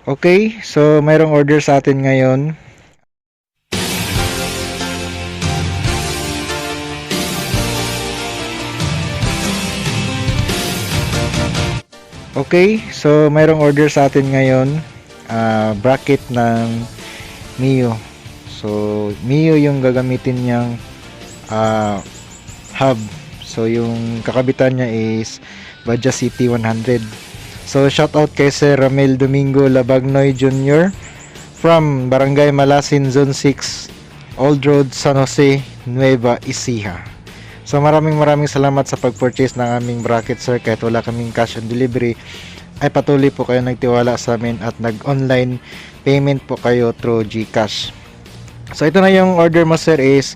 Okay, so mayroong order sa atin ngayon. Okay, so mayroong order sa atin ngayon. Bracket ng Mio. So, Mio yung gagamitin niyang hub. So, yung kakabitan niya is Badja City 100. So, shout out kay Sir Ramel Domingo Labagnoy Jr. from Barangay Malasin, Zone 6, Old Road, San Jose, Nueva Ecija. So, maraming salamat sa pag-purchase ng aming bracket, sir. Kahit wala kaming cash on delivery, ay patuloy po kayo nagtiwala sa amin at nag-online payment po kayo through GCash. So, ito na yung order mo, sir, is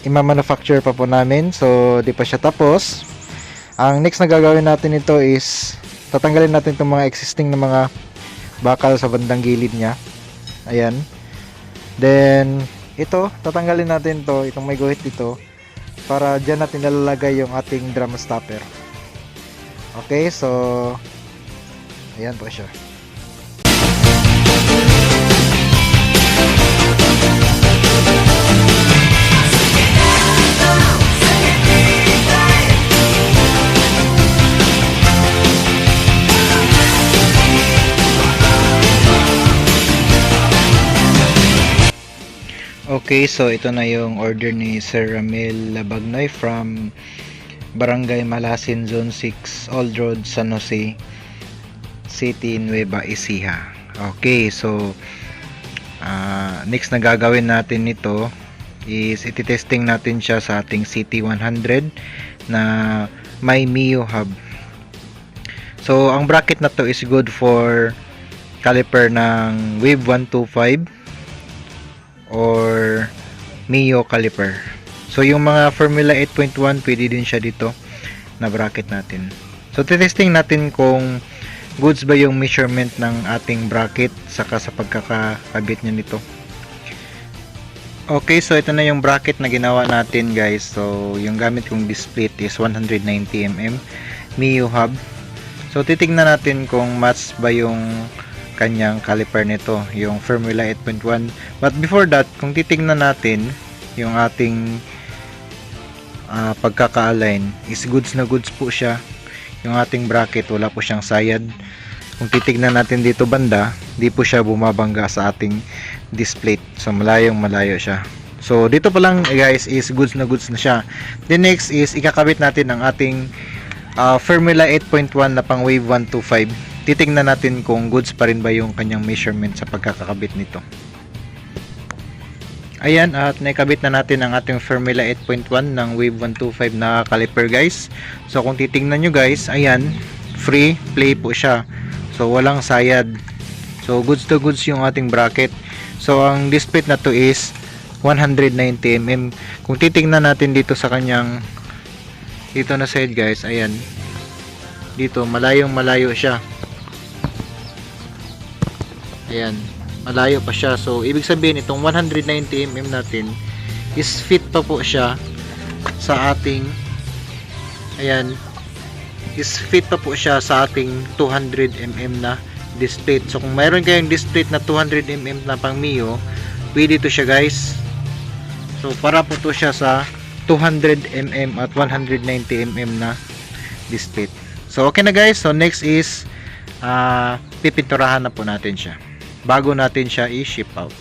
ima-manufacture pa po namin. So, di pa siya tapos. Ang next na gagawin natin ito is tatanggalin natin itong mga existing na mga bakal sa bandang gilid niya. Ayan. Then, ito, tatanggalin natin to, itong may guhit dito, para dyan natin nalalagay yung ating drum stopper. Okay, so, ayan po siya. Okay, so ito na yung order ni Sir Ramil Labagnoy from Barangay Malasin, Zone 6, Old Road, San Jose City, Nueva Ecija. Okay, so next na gagawin natin nito is ititesting natin siya sa ating CT100 na may Mio hub. So, ang bracket na to is good for caliper ng Wave 125 or Mio caliper. So yung mga Formula 8.1 pwede din siya dito na bracket natin. So testing natin kung goods ba yung measurement ng ating bracket saka sa pagkakabit niya nito. Okay, so ito na yung bracket na ginawa natin, guys. So yung gamit kong display is 190mm Mio hub. So titingnan natin kung match ba yung kanyang caliper nito, yung Formula 8.1. But before that, kung titingnan natin yung ating pagkaka-align, is goods na goods po siya. Yung ating bracket, wala po siyang sayad. Kung titingnan natin dito banda, di po siya bumabangga sa ating display. So malayong malayo siya. So dito pa lang, guys, is goods na siya. The next is ikakabit natin ang ating Formula 8.1 na pang Wave 125. Titingnan natin kung goods pa rin ba yung kanyang measurement sa pagkakakabit nito. Ayan, at naikabit na natin ang ating Formula 8.1 ng Wave 125 na caliper, guys. So kung titingnan nyo, guys, ayan, free play po siya. So walang sayad. So goods to goods yung ating bracket. So ang display na to is 190mm. Kung titingnan natin dito sa kanyang dito na side, guys, ayan, dito malayong malayo siya. Ayan, malayo pa siya. So ibig sabihin itong 190mm natin is fit pa po siya sa ating, ayan, is fit pa po siya sa ating 200mm na display. So kung mayroon kayong display na 200mm na pang Mio, pwede to siya, guys. So para po to siya sa 200mm at 190mm na display. So okay na, guys. So next is pipinturahan na po natin siya bago natin siya i-ship out.